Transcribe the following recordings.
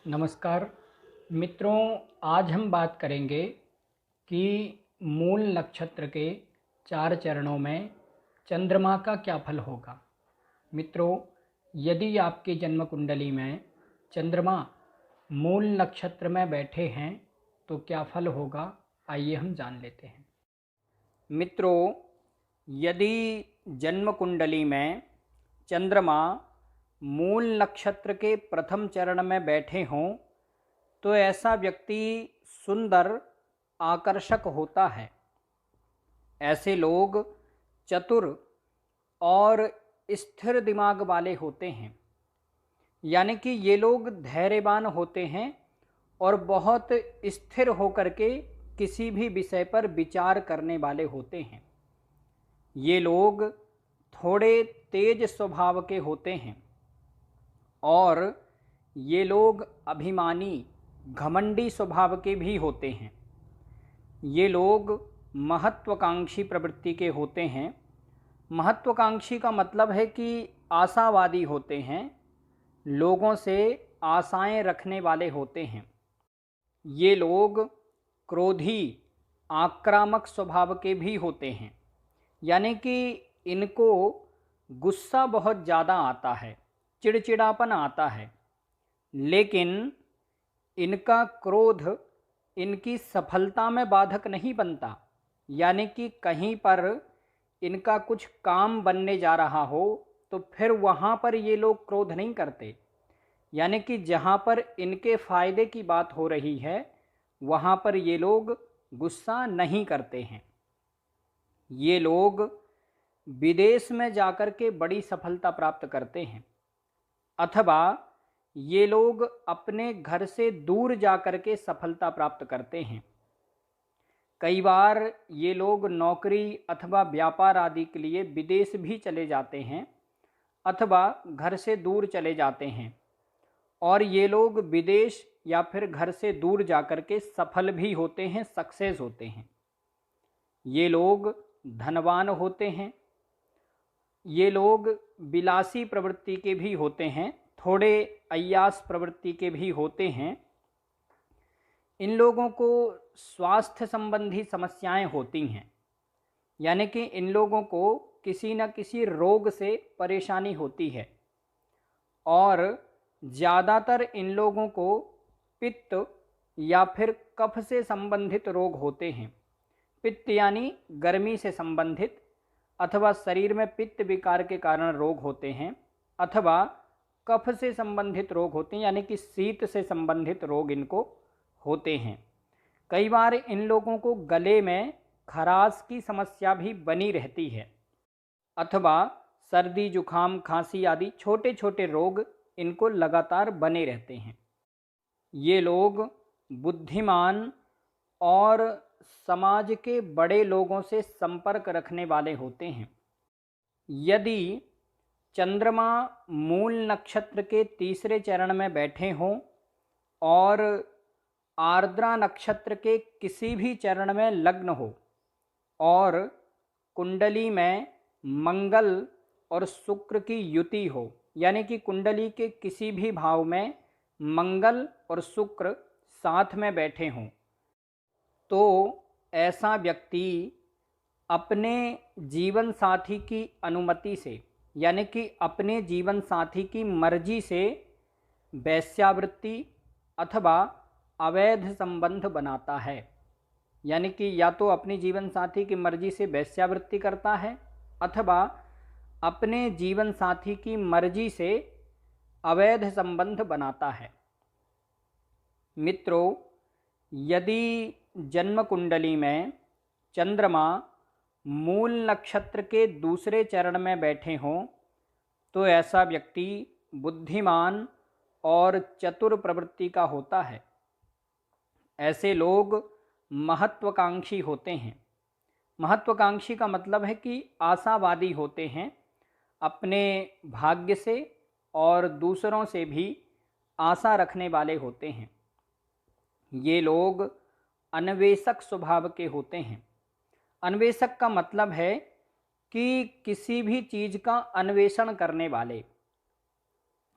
नमस्कार मित्रों, आज हम बात करेंगे कि मूल नक्षत्र के 4 चरणों में चंद्रमा का क्या फल होगा। मित्रों, यदि आपकी जन्म कुंडली में चंद्रमा मूल नक्षत्र में बैठे हैं तो क्या फल होगा, आइए हम जान लेते हैं। मित्रों, यदि जन्म कुंडली में चंद्रमा मूल नक्षत्र के प्रथम चरण में बैठे हों तो ऐसा व्यक्ति सुंदर, आकर्षक होता है। ऐसे लोग चतुर और स्थिर दिमाग वाले होते हैं, यानी कि ये लोग धैर्यवान होते हैं और बहुत स्थिर होकर के किसी भी विषय पर विचार करने वाले होते हैं। ये लोग थोड़े तेज स्वभाव के होते हैं और ये लोग अभिमानी, घमंडी स्वभाव के भी होते हैं। ये लोग महत्वाकांक्षी प्रवृत्ति के होते हैं। महत्वाकांक्षी का मतलब है कि आशावादी होते हैं, लोगों से आशाएं रखने वाले होते हैं। ये लोग क्रोधी, आक्रामक स्वभाव के भी होते हैं, यानी कि इनको गुस्सा बहुत ज़्यादा आता है, चिड़चिड़ापन आता है, लेकिन इनका क्रोध इनकी सफलता में बाधक नहीं बनता। यानी कि कहीं पर इनका कुछ काम बनने जा रहा हो तो फिर वहाँ पर ये लोग क्रोध नहीं करते। यानी कि जहाँ पर इनके फ़ायदे की बात हो रही है वहाँ पर ये लोग गुस्सा नहीं करते हैं। ये लोग विदेश में जाकर के बड़ी सफलता प्राप्त करते हैं, अथवा ये लोग अपने घर से दूर जाकर के सफलता प्राप्त करते हैं। कई बार ये लोग नौकरी अथवा व्यापार आदि के लिए विदेश भी चले जाते हैं अथवा घर से दूर चले जाते हैं, और ये लोग विदेश या फिर घर से दूर जाकर के सफल भी होते हैं, सक्सेस होते हैं। ये लोग धनवान होते हैं। ये लोग विलासी प्रवृत्ति के भी होते हैं, थोड़े अय्यास प्रवृत्ति के भी होते हैं। इन लोगों को स्वास्थ्य संबंधी समस्याएं होती हैं, यानी कि इन लोगों को किसी न किसी रोग से परेशानी होती है, और ज़्यादातर इन लोगों को पित्त या फिर कफ से संबंधित रोग होते हैं। पित्त यानी गर्मी से संबंधित, अथवा शरीर में पित्त विकार के कारण रोग होते हैं, अथवा कफ से संबंधित रोग होते हैं, यानी कि शीत से संबंधित रोग इनको होते हैं। कई बार इन लोगों को गले में खराश की समस्या भी बनी रहती है, अथवा सर्दी, जुखाम, खांसी आदि छोटे छोटे रोग इनको लगातार बने रहते हैं। ये लोग बुद्धिमान और समाज के बड़े लोगों से संपर्क रखने वाले होते हैं। यदि चंद्रमा मूल नक्षत्र के तीसरे चरण में बैठे हों और आर्द्रा नक्षत्र के किसी भी चरण में लग्न हो और कुंडली में मंगल और शुक्र की युति हो, यानी कि कुंडली के किसी भी भाव में मंगल और शुक्र साथ में बैठे हों, तो ऐसा व्यक्ति अपने जीवन साथी की अनुमति से, यानी कि अपने जीवन साथी की मर्जी से वेश्यावृत्ति अथवा अवैध संबंध बनाता है। यानी कि या तो अपनी जीवन साथी की मर्जी से वेश्यावृत्ति करता है अथवा अपने जीवन साथी की मर्जी से अवैध संबंध बनाता है। मित्रों, यदि जन्म कुंडली में चंद्रमा मूल नक्षत्र के दूसरे चरण में बैठे हों तो ऐसा व्यक्ति बुद्धिमान और चतुर प्रवृत्ति का होता है। ऐसे लोग महत्वाकांक्षी होते हैं। महत्वाकांक्षी का मतलब है कि आशावादी होते हैं, अपने भाग्य से और दूसरों से भी आशा रखने वाले होते हैं। ये लोग अन्वेषक स्वभाव के होते हैं। अन्वेषक का मतलब है कि किसी भी चीज़ का अन्वेषण करने वाले,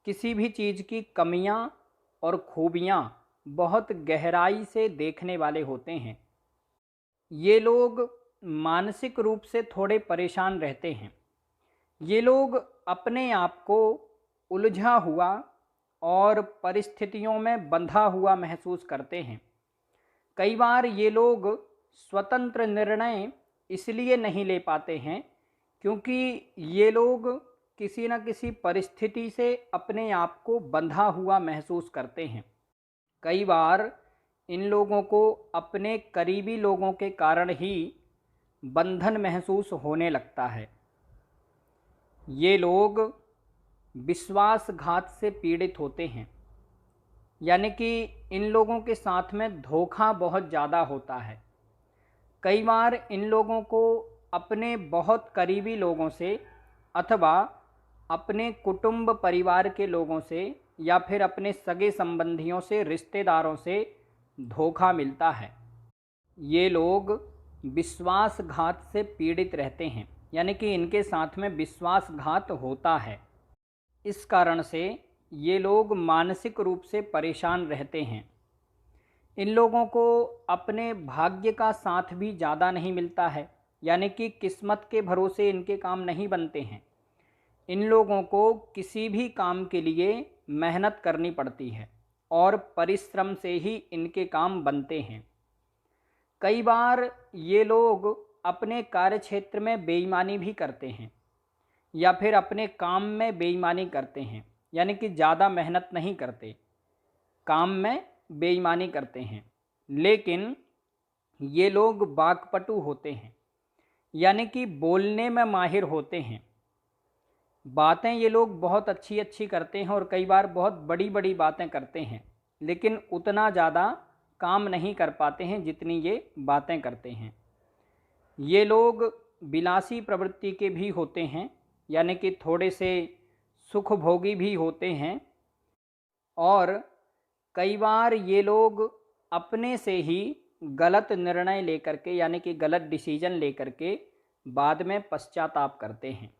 किसी भी चीज़ की कमियां और खूबियाँ बहुत गहराई से देखने वाले होते हैं। ये लोग मानसिक रूप से थोड़े परेशान रहते हैं। ये लोग अपने आप को उलझा हुआ और परिस्थितियों में बंधा हुआ महसूस करते हैं। कई बार ये लोग स्वतंत्र निर्णय इसलिए नहीं ले पाते हैं क्योंकि ये लोग किसी न किसी परिस्थिति से अपने आप को बंधा हुआ महसूस करते हैं। कई बार इन लोगों को अपने करीबी लोगों के कारण ही बंधन महसूस होने लगता है। ये लोग विश्वासघात से पीड़ित होते हैं, यानी कि इन लोगों के साथ में धोखा बहुत ज़्यादा होता है। कई बार इन लोगों को अपने बहुत करीबी लोगों से अथवा अपने कुटुंब परिवार के लोगों से या फिर अपने सगे संबंधियों से, रिश्तेदारों से धोखा मिलता है। ये लोग विश्वासघात से पीड़ित रहते हैं, यानी कि इनके साथ में विश्वासघात होता है। इस कारण से ये लोग मानसिक रूप से परेशान रहते हैं। इन लोगों को अपने भाग्य का साथ भी ज़्यादा नहीं मिलता है, यानी कि किस्मत के भरोसे इनके काम नहीं बनते हैं। इन लोगों को किसी भी काम के लिए मेहनत करनी पड़ती है और परिश्रम से ही इनके काम बनते हैं। कई बार ये लोग अपने कार्यक्षेत्र में बेईमानी भी करते हैं या फिर अपने काम में बेईमानी करते हैं, यानी कि ज़्यादा मेहनत नहीं करते, काम में बेईमानी करते हैं। लेकिन ये लोग वाक्पटु होते हैं, यानी कि बोलने में माहिर होते हैं। बातें ये लोग बहुत अच्छी अच्छी करते हैं और कई बार बहुत बड़ी बड़ी बातें करते हैं, लेकिन उतना ज़्यादा काम नहीं कर पाते हैं जितनी ये बातें करते हैं। ये लोग विलासी प्रवृत्ति के भी होते हैं, यानी कि थोड़े से सुखभोगी भी होते हैं। और कई बार ये लोग अपने से ही गलत निर्णय लेकर के, यानी कि गलत डिसीजन लेकर के बाद में पश्चाताप करते हैं,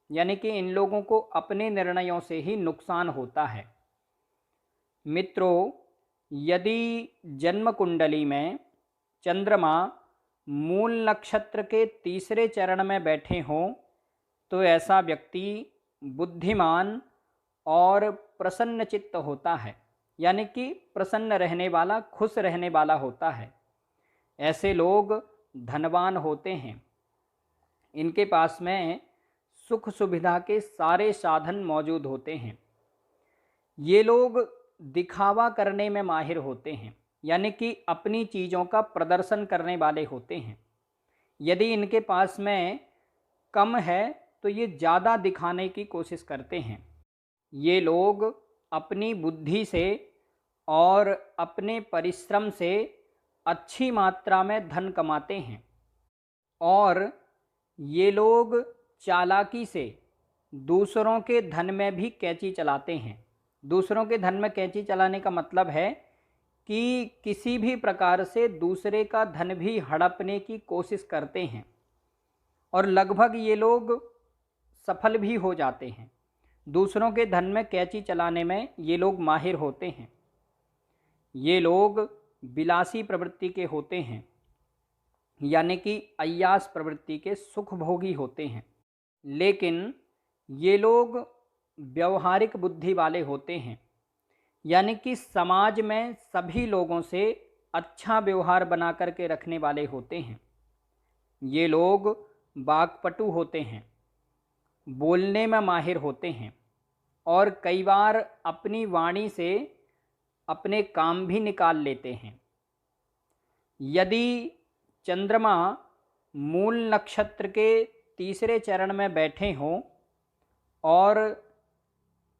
यानी कि इन लोगों को अपने निर्णयों से ही नुकसान होता है। मित्रों, यदि जन्म कुंडली में चंद्रमा मूल नक्षत्र के तीसरे चरण में बैठे हों तो ऐसा व्यक्ति बुद्धिमान और प्रसन्नचित्त होता है, यानी कि प्रसन्न रहने वाला, खुश रहने वाला होता है। ऐसे लोग धनवान होते हैं। इनके पास में सुख सुविधा के सारे साधन मौजूद होते हैं। ये लोग दिखावा करने में माहिर होते हैं, यानी कि अपनी चीज़ों का प्रदर्शन करने वाले होते हैं। यदि इनके पास में कम है तो ये ज़्यादा दिखाने की कोशिश करते हैं। ये लोग अपनी बुद्धि से और अपने परिश्रम से अच्छी मात्रा में धन कमाते हैं और ये लोग चालाकी से दूसरों के धन में भी कैंची चलाते हैं। दूसरों के धन में कैंची चलाने का मतलब है कि किसी भी प्रकार से दूसरे का धन भी हड़पने की कोशिश करते हैं और लगभग ये लोग सफल भी हो जाते हैं। दूसरों के धन में कैंची चलाने में ये लोग माहिर होते हैं। ये लोग विलासी प्रवृत्ति के होते हैं, यानी कि अय्यास प्रवृत्ति के, सुखभोगी होते हैं। लेकिन ये लोग व्यवहारिक बुद्धि वाले होते हैं, यानी कि समाज में सभी लोगों से अच्छा व्यवहार बना करके रखने वाले होते हैं। ये लोग वाक्पटु होते हैं, बोलने में माहिर होते हैं और कई बार अपनी वाणी से अपने काम भी निकाल लेते हैं। यदि चंद्रमा मूल नक्षत्र के तीसरे चरण में बैठे हों और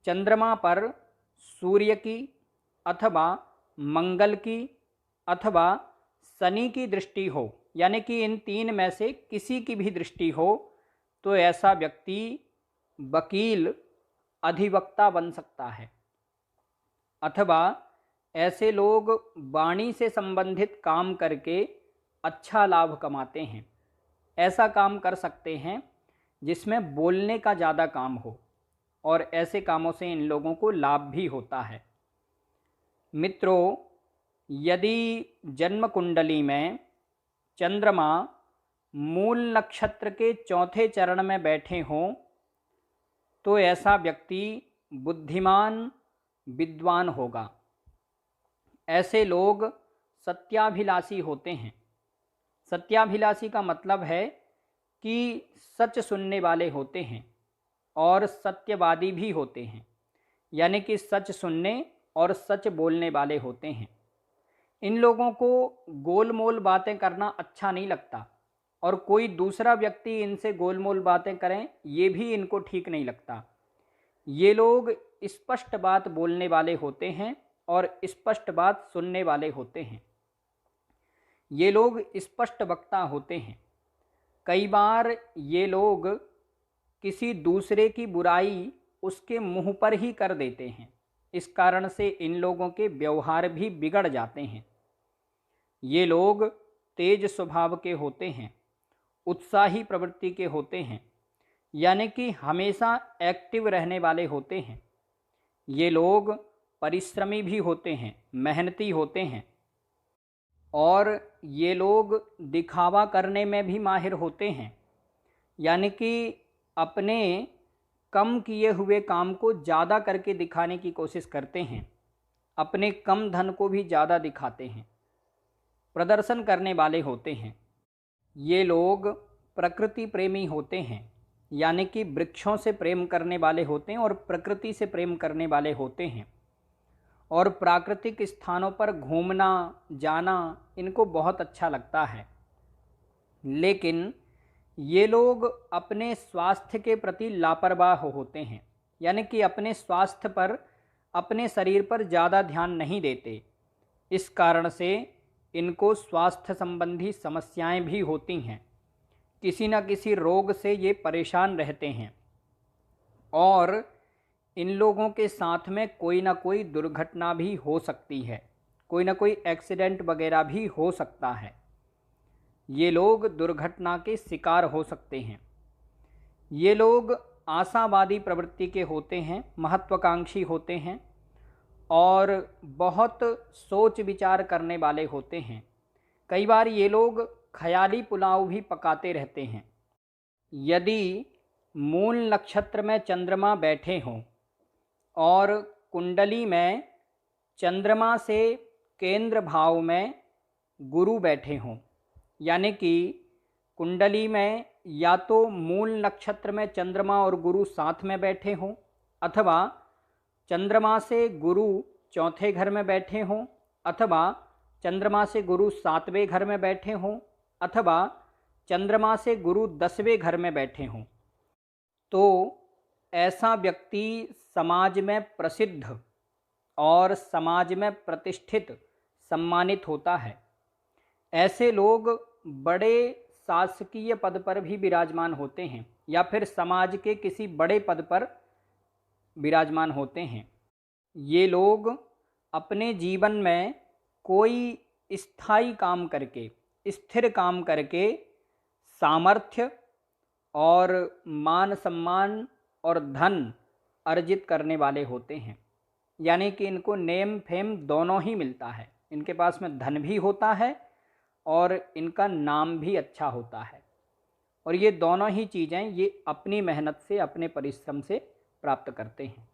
चंद्रमा पर सूर्य की अथवा मंगल की अथवा शनि की दृष्टि हो, यानी कि इन तीन में से किसी की भी दृष्टि हो, तो ऐसा व्यक्ति वकील, अधिवक्ता बन सकता है। अथवा ऐसे लोग वाणी से संबंधित काम करके अच्छा लाभ कमाते हैं। ऐसा काम कर सकते हैं जिसमें बोलने का ज़्यादा काम हो और ऐसे कामों से इन लोगों को लाभ भी होता है। मित्रों, यदि जन्म कुंडली में चंद्रमा मूल नक्षत्र के चौथे चरण में बैठे हों तो ऐसा व्यक्ति बुद्धिमान विद्वान होगा। ऐसे लोग सत्याभिलाषी होते हैं। सत्याभिलाषी का मतलब है कि सच सुनने वाले होते हैं और सत्यवादी भी होते हैं, यानी कि सच सुनने और सच बोलने वाले होते हैं। इन लोगों को गोलमोल बातें करना अच्छा नहीं लगता और कोई दूसरा व्यक्ति इनसे गोलमोल बातें करें ये भी इनको ठीक नहीं लगता। ये लोग स्पष्ट बात बोलने वाले होते हैं और स्पष्ट बात सुनने वाले होते हैं। ये लोग स्पष्ट वक्ता होते हैं। कई बार ये लोग किसी दूसरे की बुराई उसके मुंह पर ही कर देते हैं। इस कारण से इन लोगों के व्यवहार भी बिगड़ जाते हैं। ये लोग तेज स्वभाव के होते हैं, उत्साही प्रवृत्ति के होते हैं, यानी कि हमेशा एक्टिव रहने वाले होते हैं। ये लोग परिश्रमी भी होते हैं, मेहनती होते हैं और ये लोग दिखावा करने में भी माहिर होते हैं, यानी कि अपने कम किए हुए काम को ज़्यादा करके दिखाने की कोशिश करते हैं। अपने कम धन को भी ज़्यादा दिखाते हैं, प्रदर्शन करने वाले होते हैं। ये लोग प्रकृति प्रेमी होते हैं, यानी कि वृक्षों से प्रेम करने वाले होते हैं और प्रकृति से प्रेम करने वाले होते हैं और प्राकृतिक स्थानों पर घूमना जाना इनको बहुत अच्छा लगता है। लेकिन ये लोग अपने स्वास्थ्य के प्रति लापरवाह होते हैं, यानी कि अपने स्वास्थ्य पर, अपने शरीर पर ज़्यादा ध्यान नहीं देते। इस कारण से इनको स्वास्थ्य संबंधी समस्याएं भी होती हैं। किसी न किसी रोग से ये परेशान रहते हैं और इन लोगों के साथ में कोई ना कोई दुर्घटना भी हो सकती है, कोई ना कोई एक्सीडेंट वगैरह भी हो सकता है। ये लोग दुर्घटना के शिकार हो सकते हैं। ये लोग आशावादी प्रवृत्ति के होते हैं, महत्वाकांक्षी होते हैं और बहुत सोच विचार करने वाले होते हैं। कई बार ये लोग ख्याली पुलाव भी पकाते रहते हैं। यदि मूल नक्षत्र में चंद्रमा बैठे हों और कुंडली में चंद्रमा से केंद्र भाव में गुरु बैठे हों, यानी कि कुंडली में या तो मूल नक्षत्र में चंद्रमा और गुरु साथ में बैठे हों अथवा चंद्रमा से गुरु चौथे घर में बैठे हों अथवा चंद्रमा से गुरु 7वें घर में बैठे हों अथवा चंद्रमा से गुरु 10वें घर में बैठे हों, तो ऐसा व्यक्ति समाज में प्रसिद्ध और समाज में प्रतिष्ठित, सम्मानित होता है। ऐसे लोग बड़े शासकीय पद पर भी विराजमान होते हैं या फिर समाज के किसी बड़े पद पर विराजमान होते हैं। ये लोग अपने जीवन में कोई स्थायी काम करके, स्थिर काम करके सामर्थ्य और मान सम्मान और धन अर्जित करने वाले होते हैं, यानी कि इनको नेम फेम दोनों ही मिलता है। इनके पास में धन भी होता है और इनका नाम भी अच्छा होता है और ये दोनों ही चीज़ें ये अपनी मेहनत से, अपने परिश्रम से प्राप्त करते हैं।